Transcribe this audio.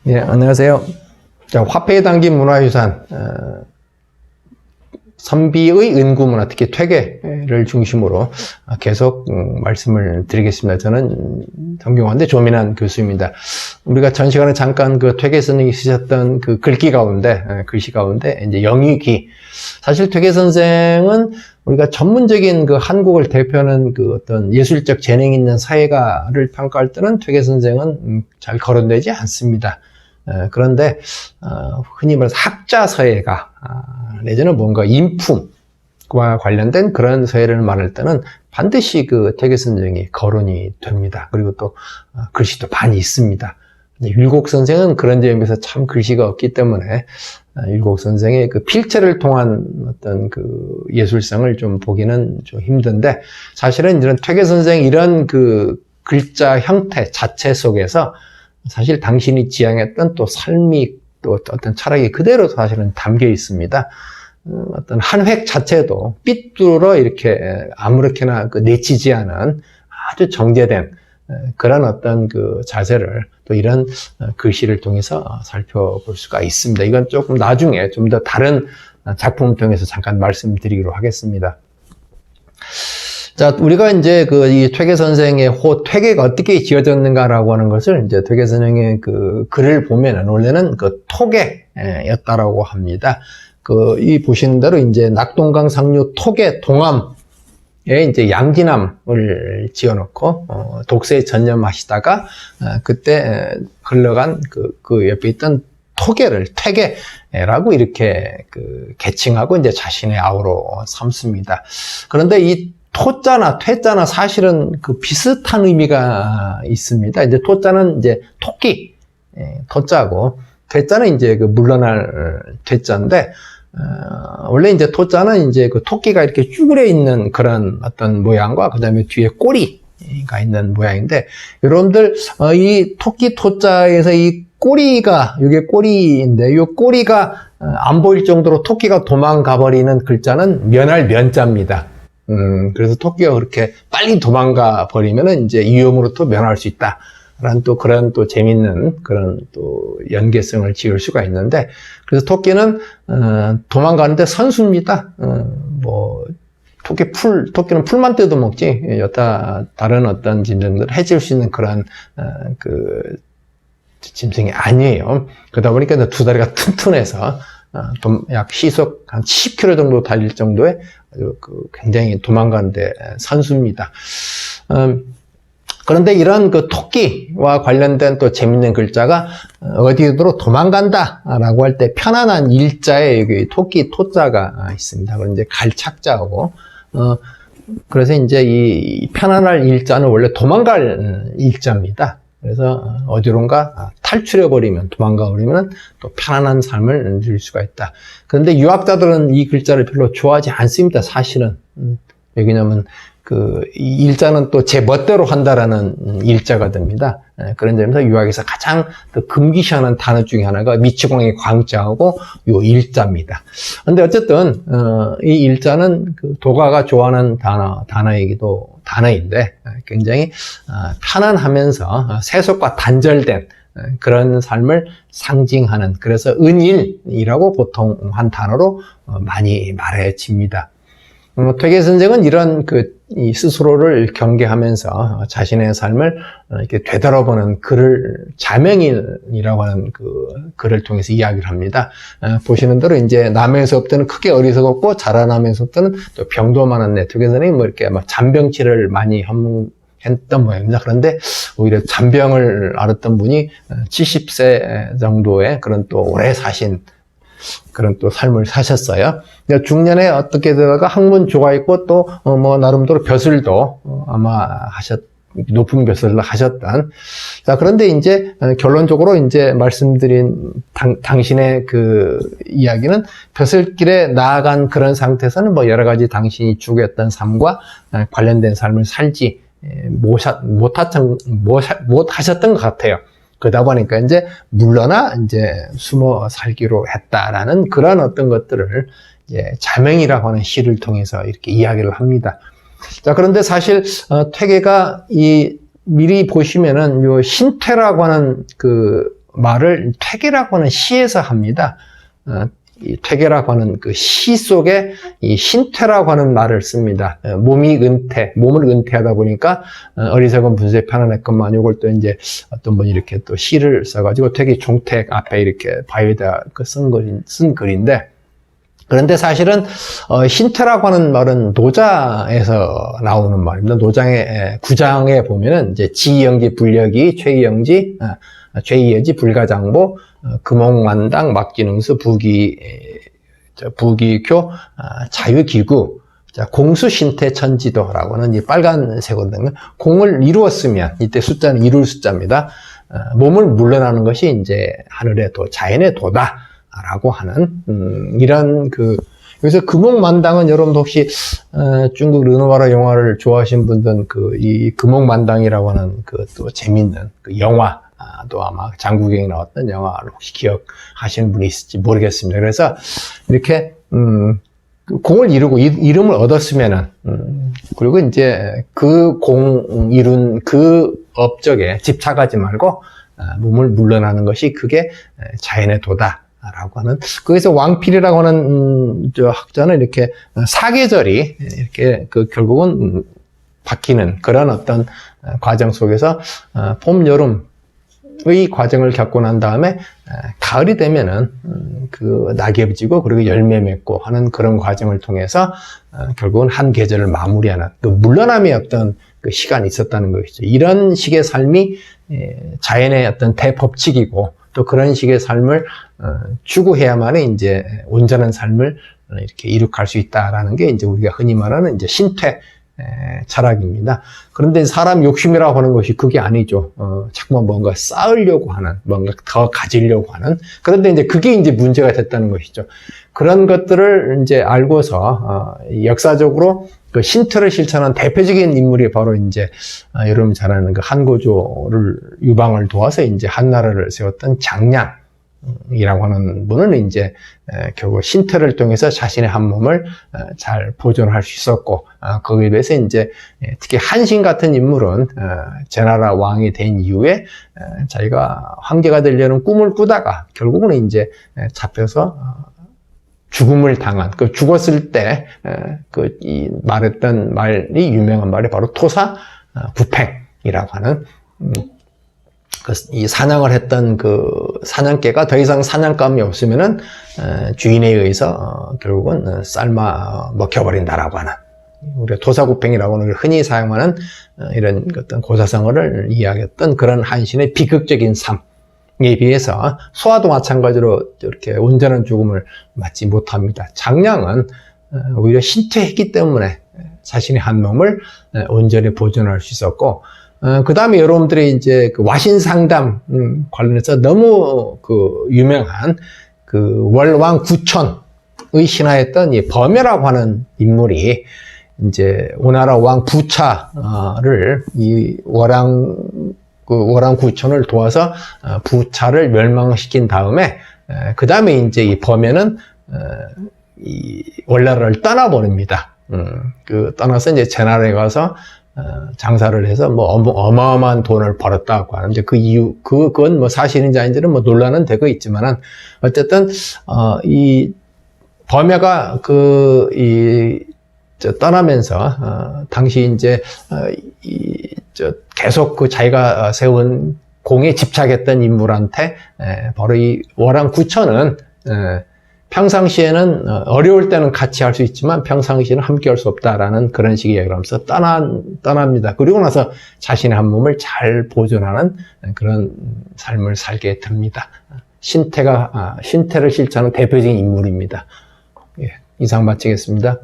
네, 안녕하세요. 자, 화폐에 담긴 문화유산, 선비의 은구문화, 특히 퇴계를 중심으로 계속 말씀을 드리겠습니다. 저는 정경환대 조민환 교수입니다. 우리가 전 시간에 잠깐 그 퇴계 선생님이 쓰셨던 그 글씨 가운데 이제 영위기. 사실 퇴계 선생은 우리가 전문적인 그 한국을 대표하는 그 어떤 예술적 재능 있는 사회가를 평가할 때는 퇴계 선생은 잘 거론되지 않습니다. 그런데 흔히 말해서 학자 서예가 내지는 뭔가 인품과 관련된 그런 서예를 말할 때는 반드시 그 퇴계 선생이 거론이 됩니다. 그리고 또 글씨도 많이 있습니다. 율곡 선생은 그런 점에서 참 글씨가 없기 때문에 율곡 선생의 그 필체를 통한 어떤 그 예술성을 좀 보기는 좀 힘든데, 사실은 이런 퇴계 선생 이런 그 글자 형태 자체 속에서 사실 당신이 지향했던 또 삶이 또 어떤 철학이 그대로 사실은 담겨 있습니다. 어떤 한 획 자체도 삐뚤어 이렇게 아무렇게나 내치지 않은 아주 정제된 그런 어떤 그 자세를 또 이런 글씨를 통해서 살펴볼 수가 있습니다. 이건 조금 나중에 좀 더 다른 작품을 통해서 잠깐 말씀드리기로 하겠습니다. 자, 우리가 이제 이 퇴계 선생의 퇴계가 어떻게 지어졌는가라고 하는 것을 이제 퇴계 선생의 그 글을 보면은 원래는 그 토계였다라고 합니다. 이 보시는 대로 이제 낙동강 상류 토계 동암에 이제 양진암을 지어놓고 독서에 전념하시다가 그때 흘러간 그 옆에 있던 토계를 퇴계라고 이렇게 계칭하고 이제 자신의 아우로 삼습니다. 그런데 이 토자나 퇴자나 사실은 그 비슷한 의미가 있습니다. 이제 토자는 이제 토끼, 토자고, 퇴자는 이제 그 물러날 퇴자인데, 원래 이제 토자는 이제 그 토끼가 이렇게 쭈그려 있는 그런 어떤 모양과 그 다음에 뒤에 꼬리가 있는 모양인데, 여러분들, 이 토끼 토자에서 이 꼬리가, 이게 꼬리인데, 이 꼬리가 안 보일 정도로 토끼가 도망가 버리는 글자는 면할 면자입니다. 그래서 토끼가 그렇게 빨리 도망가 버리면은 이제 위험으로부터 면할 수 있다. 라는 또 그런 또 재밌는 그런 또 연계성을 지을 수가 있는데, 그래서 토끼는, 도망가는데 선수입니다. 토끼는 풀만 뜯어 먹지, 여타 다른 어떤 짐승들 해칠 수 있는 그런, 짐승이 아니에요. 그러다 보니까 두 다리가 튼튼해서, 약 시속 한 10km 정도 달릴 정도의 굉장히 도망가는데 선수입니다. 그런데 이런 그 토끼와 관련된 또 재밌는 글자가 어디로 도망간다라고 할 때 편안한 일자에 여기 토끼 토자가 있습니다. 그럼 이제 갈착자고, 그래서 이제 이 편안할 일자는 원래 도망갈 일자입니다. 그래서 어디론가 탈출해버리면, 도망가버리면 또 편안한 삶을 누릴 수가 있다. 그런데 유학자들은 이 글자를 별로 좋아하지 않습니다, 사실은. 왜냐면 이 일자는 또 제 멋대로 한다라는 일자가 됩니다. 그런 점에서 유학에서 가장 금기시하는 단어 중에 하나가 미치광이 광자하고 요 일자입니다. 근데 어쨌든, 이 일자는 도가가 좋아하는 단어인데 굉장히 편안하면서 세속과 단절된 그런 삶을 상징하는, 그래서 은일이라고 보통 한 단어로 많이 말해집니다. 퇴계 선생은 이런 이 스스로를 경계하면서 자신의 삶을 이렇게 되돌아보는 글을 자명일이라고 하는 글을 통해서 이야기를 합니다. 보시는 대로 이제 남에서부터는 크게 어리석었고 자라나면서부터는 또 병도 많았네. 퇴계 선생이 이렇게 막 잔병치를 많이 했던 모양입니다. 그런데 오히려 잔병을 앓았던 분이 70세 정도의 그런 또 오래 사신 그런 또 삶을 사셨어요. 중년에 어떻게 되다가 학문 조가 있고 또 나름대로 벼슬도 아마 높은 벼슬을 하셨던. 자, 그런데 이제 결론적으로 이제 말씀드린 당신의 이야기는 벼슬길에 나아간 그런 상태에서는 여러 가지 당신이 추구했던 삶과 관련된 삶을 살지 못하셨던 것 같아요. 그러다 보니까 이제 물러나 이제 숨어 살기로 했다라는 그런 어떤 것들을 이제 자명이라고 하는 시를 통해서 이렇게 이야기를 합니다. 자, 그런데 사실 퇴계가 미리 보시면은 요 신퇴라고 하는 말을 퇴계라고 하는 시에서 합니다. 이 퇴계라고 하는 그 시 속에 이 신퇴라고 하는 말을 씁니다. 몸이 몸을 은퇴하다 보니까 어리석은 분수에 편안했건만 이걸 또 이제 어떤 분이 이렇게 또 시를 써가지고 퇴계 종택 앞에 이렇게 바위에다 쓴 글인데, 그런데 사실은 신퇴라고 하는 말은 노자에서 나오는 말입니다. 노장의 구장에 보면은 이제 지영지 불려기 최이영지 최이여지 불가장보 금옥만당 막기능수 부기교 자유기구 공수신태천지도라고 하는 이 빨간색으로 공을 이루었으면, 이때 숫자는 이룰 숫자입니다. 몸을 물러나는 것이 이제 하늘의 도, 자연의 도다라고 하는 이런 그래서 금옥만당은 여러분도 혹시 중국 르누아르 영화를 좋아하시는 분들은 이 금옥만당이라고 하는 또 재밌는 그 영화, 또 아마 장국영이 나왔던 영화를 혹시 기억하시는 분이 있을지 모르겠습니다. 그래서 이렇게 공을 이루고 이름을 얻었으면은 그리고 이제 그 공 이룬 그 업적에 집착하지 말고 몸을 물러나는 것이 그게 자연의 도다라고 하는, 거기서 왕필이라고 하는 저 학자는 이렇게 사계절이 이렇게 결국은 바뀌는 그런 어떤 과정 속에서 봄, 여름 의 과정을 겪고 난 다음에 가을이 되면은 그 낙엽이 지고 그리고 열매 맺고 하는 그런 과정을 통해서 결국은 한 계절을 마무리하는 그 물러남의 어떤 그 시간이 있었다는 것이죠. 이런 식의 삶이 자연의 어떤 대법칙이고, 또 그런 식의 삶을 추구해야만 이제 온전한 삶을 이렇게 이룩할 수 있다라는 게 이제 우리가 흔히 말하는 이제 신퇴 철학입니다. 그런데 사람 욕심이라고 하는 것이 그게 아니죠. 자꾸만 뭔가 쌓으려고 하는, 뭔가 더 가지려고 하는. 그런데 이제 그게 이제 문제가 됐다는 것이죠. 그런 것들을 이제 알고서 역사적으로 그 신퇴를 실천한 대표적인 인물이 바로 이제 여러분 잘 아는 그 한고조를 유방을 도와서 이제 한나라를 세웠던 장량. 이라고 하는 분은 이제 결국 신퇴를 통해서 자신의 한 몸을 잘 보존할 수 있었고, 거기에 비해서 이제 특히 한신 같은 인물은 제나라 왕이 된 이후에 자기가 황제가 되려는 꿈을 꾸다가 결국은 이제 잡혀서 죽음을 당한, 그 죽었을 때 이 말했던 말이 유명한 말이 바로 토사 구팽이라고 하는 이 사냥을 했던 그 사냥개가 더 이상 사냥감이 없으면은 주인에 의해서 결국은 삶아 먹혀버린다라고 하는, 우리가 토사구팽이라고 하는 걸 흔히 사용하는 이런 어떤 고사성어를 이야기했던 그런 한신의 비극적인 삶에 비해서 소아도 마찬가지로 이렇게 온전한 죽음을 맞지 못합니다. 장량은 오히려 신퇴했기 때문에 자신의 한 몸을 온전히 보존할 수 있었고, 그 다음에 여러분들이 이제 그 와신상담 관련해서 너무 유명한 월왕 구천의 신하였던 이 범여라고 하는 인물이 이제 오나라 왕 부차를 이 월왕 구천을 도와서 부차를 멸망시킨 다음에 그 다음에 이제 이 범여는 이 월나라를 떠나버립니다. 떠나서 이제 제나라에 가서 장사를 해서 뭐 어마어마한 돈을 벌었다고 하는데, 그 이유, 그건 뭐 사실인지 아닌지는 뭐 논란은 되고 있지만은, 어쨌든, 이 범야가 떠나면서, 당시 이제, 계속 자기가 세운 공에 집착했던 인물한테, 바로 이 월왕 구천은, 평상시에는 어려울 때는 같이 할 수 있지만 평상시에는 함께 할 수 없다라는 그런 식의 이야기를 하면서 떠납니다. 그리고 나서 자신의 한 몸을 잘 보존하는 그런 삶을 살게 됩니다. 신퇴를 실천하는 대표적인 인물입니다. 예, 이상 마치겠습니다.